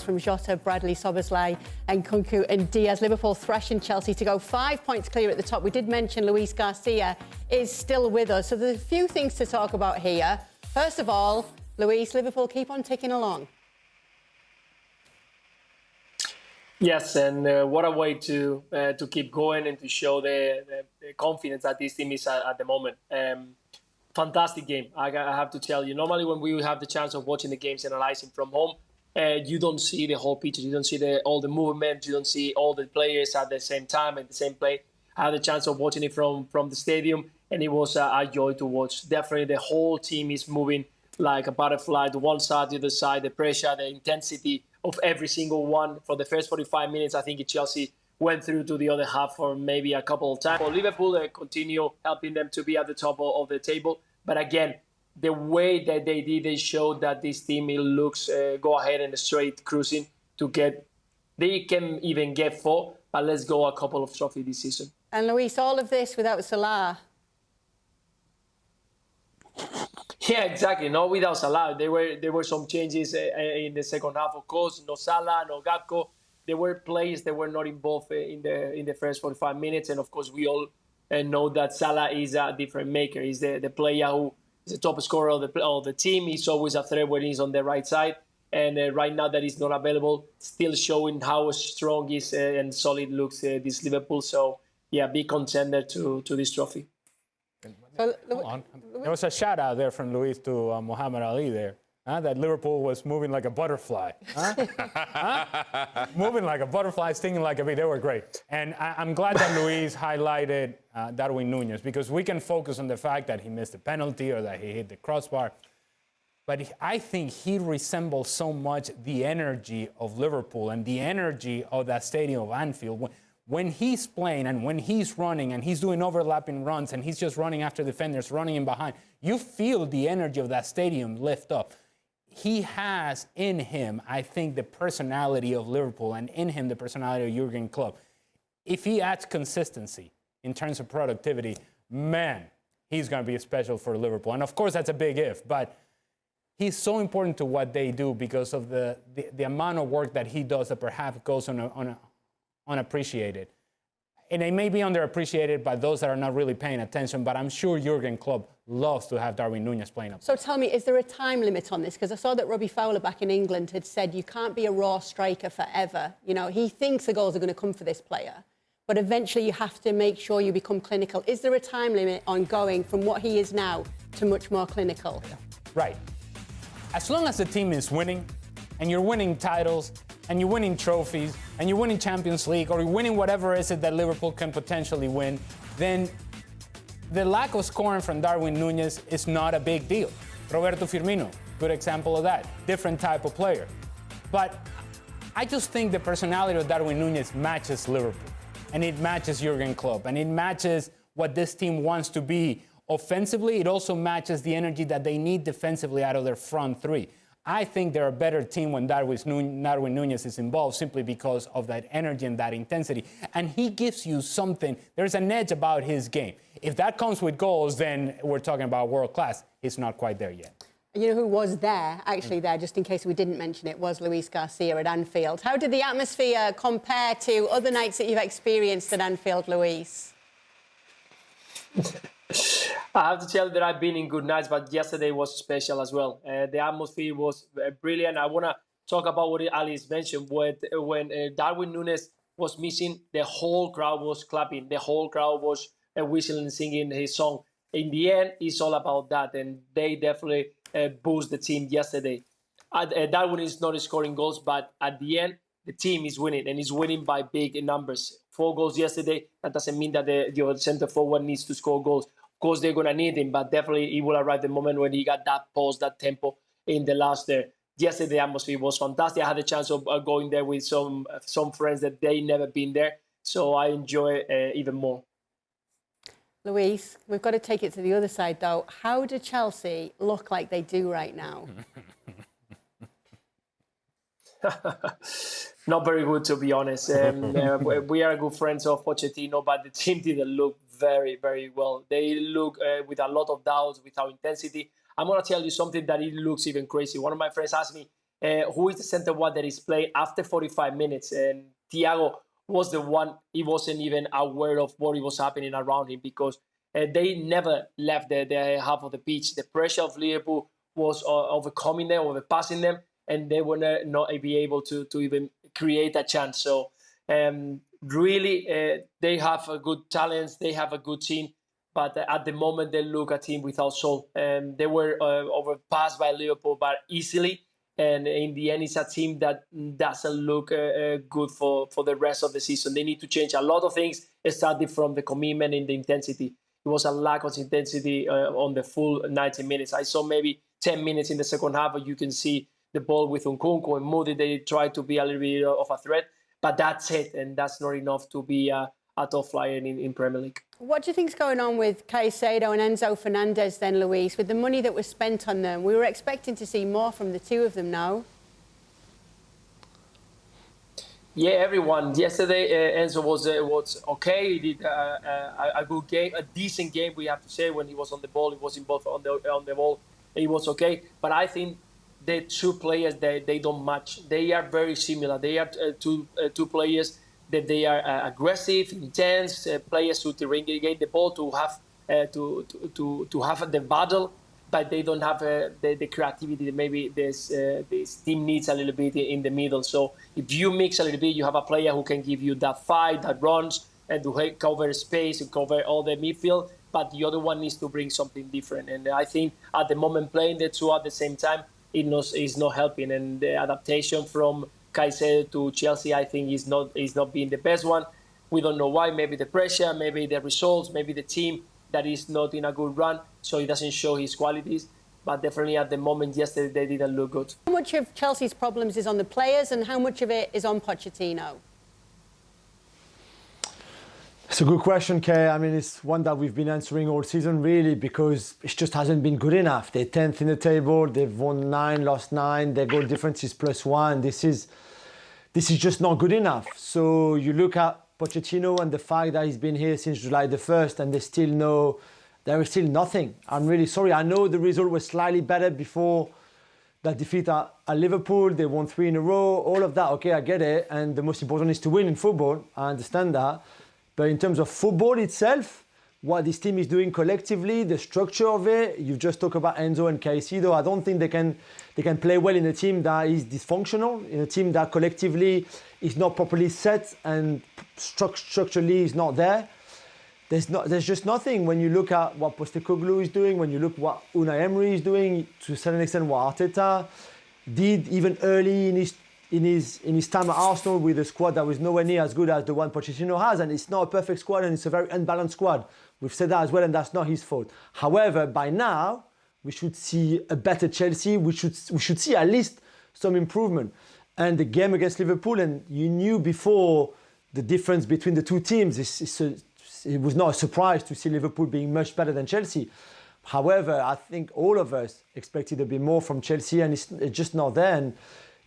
From Jota, Bradley, Szoboszlai and Kunku and Diaz. Liverpool thrashing Chelsea to go 5 points clear at the top. We did mention Luis Garcia is still with us. So there's a few things to talk about here. First of all, Luis, Liverpool keep on ticking along. Yes, and what a way to keep going and to show the confidence that this team is at the moment. Fantastic game, I have to tell you. Normally when we have the chance of watching the games and analyzing from home, you don't see the whole picture. You don't see all the movement. You don't see all the players at the same time and the same play. I had the chance of watching it from the stadium, and it was a joy to watch. Definitely the whole team is moving like a butterfly to one side, to the other side. The pressure, the intensity of every single one. For the first 45 minutes, I think Chelsea went through to the other half for maybe a couple of times. For Liverpool, they continue helping them to be at the top of the table. But again, the way that they showed that this team, it looks go ahead and straight cruising to get, they can even get 4, but let's go a couple of trophies this season. And Luis, all of this without Salah. Yeah, exactly. Not without Salah. There were some changes in the second half, of course. No Salah, no Gakpo. There were players that were not involved in the first 45 minutes, and of course we all know that Salah is a different maker. He's the player who is the top scorer of the team. He's always a threat when he's on the right side. And right now that he's not available, still showing how strong is and solid looks this Liverpool. So, yeah, big contender to this trophy. Hold on. There was a shout out there from Luis to Muhammad Ali there. That Liverpool was moving like a butterfly. Moving like a butterfly, stinging like a bee. They were great. And I'm glad that Luis highlighted Darwin Nunez, because we can focus on the fact that he missed a penalty or that he hit the crossbar. But I think he resembles so much the energy of Liverpool and the energy of that stadium of Anfield. When he's playing and when he's running and he's doing overlapping runs and he's just running after defenders, running in behind, you feel the energy of that stadium lift up. He has in him, I think, the personality of Liverpool and in him the personality of Jurgen Klopp. If he adds consistency in terms of productivity, man, he's going to be special for Liverpool. And of course, that's a big if, but he's so important to what they do because of the amount of work that he does that perhaps goes unappreciated. And it may be underappreciated by those that are not really paying attention, but I'm sure Jurgen Klopp loves to have Darwin Nunez playing up. So tell me, is there a time limit on this? Because I saw that Robbie Fowler back in England had said you can't be a raw striker forever. You know, he thinks the goals are going to come for this player, but eventually you have to make sure you become clinical. Is there a time limit on going from what he is now to much more clinical? Right. As long as the team is winning, and you're winning titles, and you're winning trophies, and you're winning Champions League, or you're winning whatever is it that Liverpool can potentially win, then the lack of scoring from Darwin Nunez is not a big deal. Roberto Firmino, good example of that. Different type of player. But I just think the personality of Darwin Nunez matches Liverpool, and it matches Jurgen Klopp, and it matches what this team wants to be offensively. It also matches the energy that they need defensively out of their front three. I think they're a better team when Darwin Nunez is involved simply because of that energy and that intensity. And he gives you something. There's an edge about his game. If that comes with goals, then we're talking about world class. He's not quite there yet. You know who was there, actually there, just in case we didn't mention it, was Luis Garcia at Anfield. How did the atmosphere compare to other nights that you've experienced at Anfield, Luis? I have to tell you that I've been in good nights, but yesterday was special as well. The atmosphere was brilliant. I want to talk about what Alice mentioned. When Darwin Nunez was missing, the whole crowd was clapping. The whole crowd was whistling and singing his song. In the end, it's all about that, and they definitely boost the team yesterday. Darwin is not scoring goals, but at the end, the team is winning, and is winning by big numbers. 4 goals yesterday. That doesn't mean that the center forward needs to score goals. Of course, they're going to need him, but definitely he will arrive the moment when he got that pulse, that tempo in the last there. Yesterday, the atmosphere was fantastic. I had a chance of going there with some friends that they never been there, so I enjoy it even more. Luis, we've got to take it to the other side, though. How do Chelsea look like they do right now? Not very good, to be honest. We are good friends of Pochettino, but the team didn't look very, very well. They look with a lot of doubts, without intensity. I'm going to tell you something that it looks even crazy. One of my friends asked me, who is the center one that is playing after 45 minutes. And Thiago was the one, he wasn't even aware of what was happening around him, because they never left the half of the pitch. The pressure of Liverpool was overcoming them, overpassing them, and they were not be able to even create a chance. So really, they have a good talents, they have a good team, but at the moment they look a team without soul. They were overpassed by Liverpool, but easily. And in the end, it's a team that doesn't look good for the rest of the season. They need to change a lot of things, starting from the commitment and the intensity. It was a lack of intensity on the full 90 minutes. I saw maybe 10 minutes in the second half, but you can see the ball with Nkunku and Moody. They try to be a little bit of a threat, but that's it, and that's not enough to be a top flyer in Premier League. What do you think's going on with Caicedo and Enzo Fernandez then, Luis? With the money that was spent on them, we were expecting to see more from the two of them now. Yeah, everyone. Yesterday, Enzo was okay. He did a good game, a decent game, we have to say. When he was on the ball, he was involved on the ball. He was okay. But I think the two players, they don't match. They are very similar. They are two players that they are aggressive, intense players who get the ball to have to have the battle, but they don't have the creativity that maybe this team needs a little bit in the middle. So if you mix a little bit, you have a player who can give you that fight, that runs, and to cover space and cover all the midfield, but the other one needs to bring something different. And I think at the moment, playing the two at the same time, is not helping. And the adaptation from Caicedo to Chelsea, I think, is not being the best one. We don't know why. Maybe the pressure, maybe the results, maybe the team that is not in a good run, so he doesn't show his qualities. But definitely at the moment, yesterday, they didn't look good. How much of Chelsea's problems is on the players and how much of it is on Pochettino? It's a good question, Kay. I mean, it's one that we've been answering all season, really, because it just hasn't been good enough. They're 10th in the table. They've won 9, lost 9. Their goal difference is +1. This is just not good enough. So you look at Pochettino and the fact that he's been here since July the 1st and there is still nothing. I'm really sorry. I know the result was slightly better before that defeat at Liverpool. They won 3 in a row. All of that, okay, I get it. And the most important is to win in football. I understand that. But in terms of football itself, what this team is doing collectively, the structure of it, you just talk about Enzo and Caicedo. I don't think they can play well in a team that is dysfunctional, in a team that collectively is not properly set and structurally is not there. There's just nothing. When you look at what Postecoglou is doing, when you look what Unai Emery is doing, to a certain extent what Arteta did even early in his time at Arsenal with a squad that was nowhere near as good as the one Pochettino has, and it's not a perfect squad and it's a very unbalanced squad. We've said that as well, and that's not his fault. However, by now we should see a better Chelsea. We should see at least some improvement. And the game against Liverpool, and you knew before the difference between the two teams. It was not a surprise to see Liverpool being much better than Chelsea. However, I think all of us expected a bit more from Chelsea, and it's just not there. And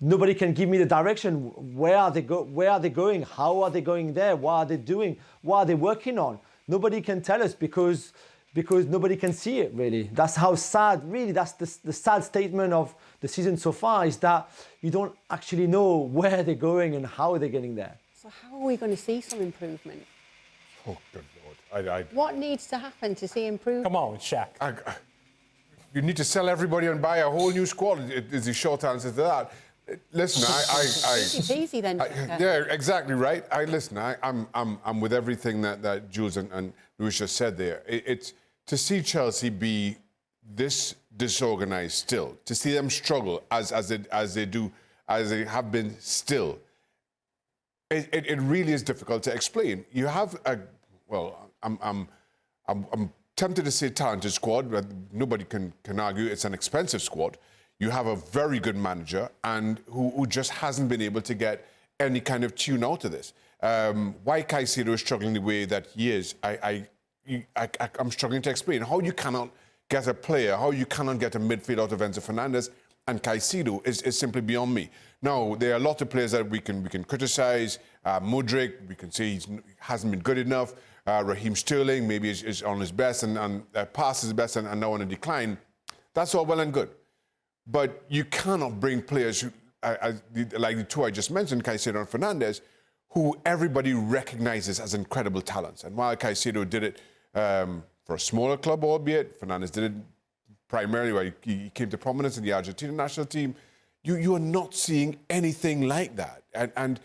nobody can give me the direction. Where are they going? How are they going there? What are they doing? What are they working on? Nobody can tell us because nobody can see it, really. That's how sad, really, that's the sad statement of the season so far, is that you don't actually know where they're going and how they're getting there. So how are we going to see some improvement? Oh, good Lord. What needs to happen to see improvement? Come on, Shaq. You need to sell everybody and buy a whole new squad, is the short answer to that. Listen, Easy then. yeah, exactly right. I'm with everything that Jules and Luis just said there. It's to see Chelsea be this disorganized still, to see them struggle as they have been still. It really is difficult to explain. You have I'm tempted to say talented squad, but nobody can argue it's an expensive squad. You have a very good manager and who just hasn't been able to get any kind of tune out of this. Why Caicedo is struggling the way that he is, I'm struggling to explain. How you cannot get a player, how you cannot get a midfield out of Enzo Fernandez and Caicedo is simply beyond me. Now, there are a lot of players that we can criticize. Mudryk, we can say he hasn't been good enough. Raheem Sterling maybe is on his best and past his best and now on a decline. That's all well and good. But you cannot bring players like the two I just mentioned, Caicedo and Fernandes, who everybody recognizes as incredible talents. And while Caicedo did it for a smaller club, albeit, Fernandes did it primarily where he came to prominence in the Argentina national team, you are not seeing anything like that. And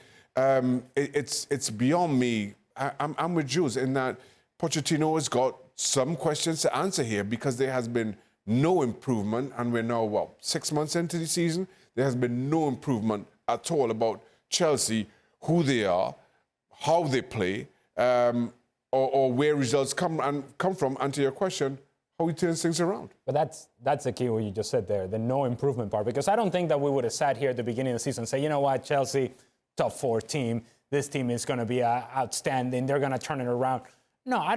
it's beyond me. I'm with Jules in that Pochettino has got some questions to answer here because there has been no improvement, and we're now, 6 months into the season? There has been no improvement at all about Chelsea, who they are, how they play, or where results come from. And to your question, how he turns things around. But that's the key what you just said there, the no improvement part. Because I don't think that we would have sat here at the beginning of the season and say, you know what, Chelsea, top 4 team, this team is going to be outstanding, they're going to turn it around. No, I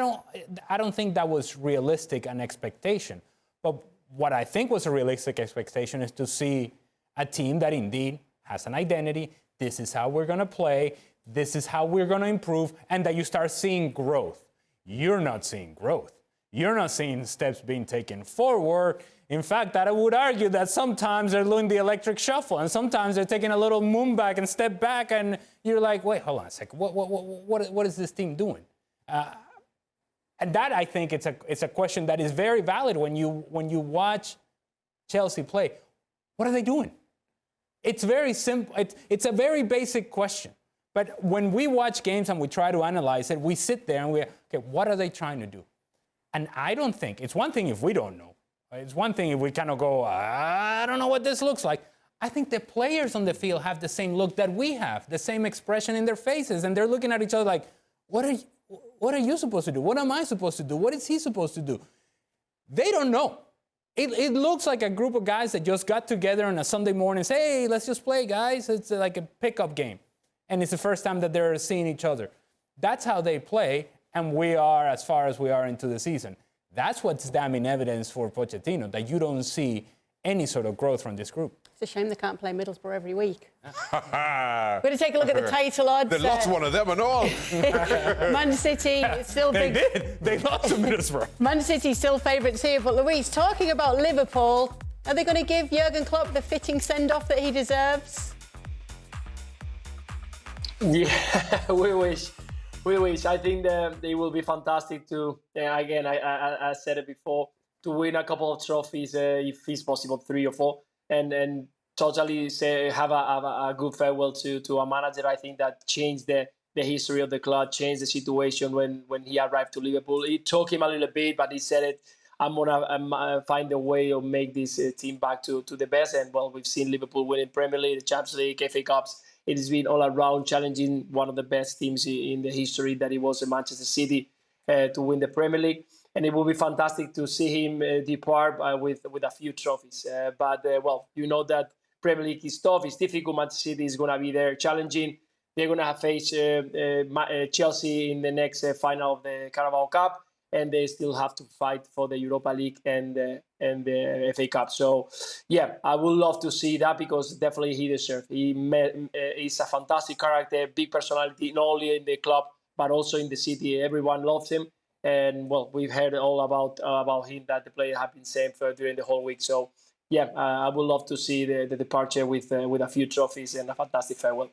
don't think that was realistic an expectation. But what I think was a realistic expectation is to see a team that indeed has an identity. This is how we're going to play. This is how we're going to improve. And that you start seeing growth. You're not seeing growth. You're not seeing steps being taken forward. In fact, I would argue that sometimes they're doing the electric shuffle, and sometimes they're taking a little moon back and step back, and you're like, wait, hold on a second. What is this team doing? And that, I think, it's a question that is very valid when you watch Chelsea play. What are they doing? It's very simple. It's a very basic question. But when we watch games and we try to analyze it, we sit there and okay, what are they trying to do? And I don't think, it's one thing if we don't know. It's one thing if we kind of go, I don't know what this looks like. I think the players on the field have the same look that we have, the same expression in their faces, and they're looking at each other like, what are you supposed to do? What am I supposed to do? What is he supposed to do? They don't know. It looks like a group of guys that just got together on a Sunday morning and say, hey, let's just play, guys. It's like a pickup game. And it's the first time that they're seeing each other. That's how they play, and we are as far as we are into the season. That's what's damning evidence for Pochettino, that you don't see any sort of growth from this group. It's a shame they can't play Middlesbrough every week. We're going to take a look at the title odds. They lost one of them and all. Man City still big. They did. They lost to Middlesbrough. Man City still favourites here. But Luis, talking about Liverpool, are they going to give Jurgen Klopp the fitting send-off that he deserves? Yeah, we wish. We wish. I think they will be fantastic to, again, I said it before, to win a couple of trophies, if it's possible, 3 or 4, and totally have a good farewell to a manager. I think that changed the history of the club, changed the situation when he arrived to Liverpool. It took him a little bit, but he said it, I'm going to find a way of make this team back to the best. And, well, we've seen Liverpool winning Premier League, the Champions League, FA Cups. It has been all around challenging one of the best teams in the history that it was Manchester City to win the Premier League. And it will be fantastic to see him depart with a few trophies. But you know that Premier League is tough. It's difficult. Manchester City is going to be there challenging. They're going to face Chelsea in the next final of the Carabao Cup. And they still have to fight for the Europa League and the FA Cup. So, yeah, I would love to see that because definitely he deserves. He's a fantastic character, big personality, not only in the club, but also in the city. Everyone loves him. And, well, we've heard all about him that the players have been saying during the whole week. So, yeah, I would love to see the departure with a few trophies and a fantastic farewell.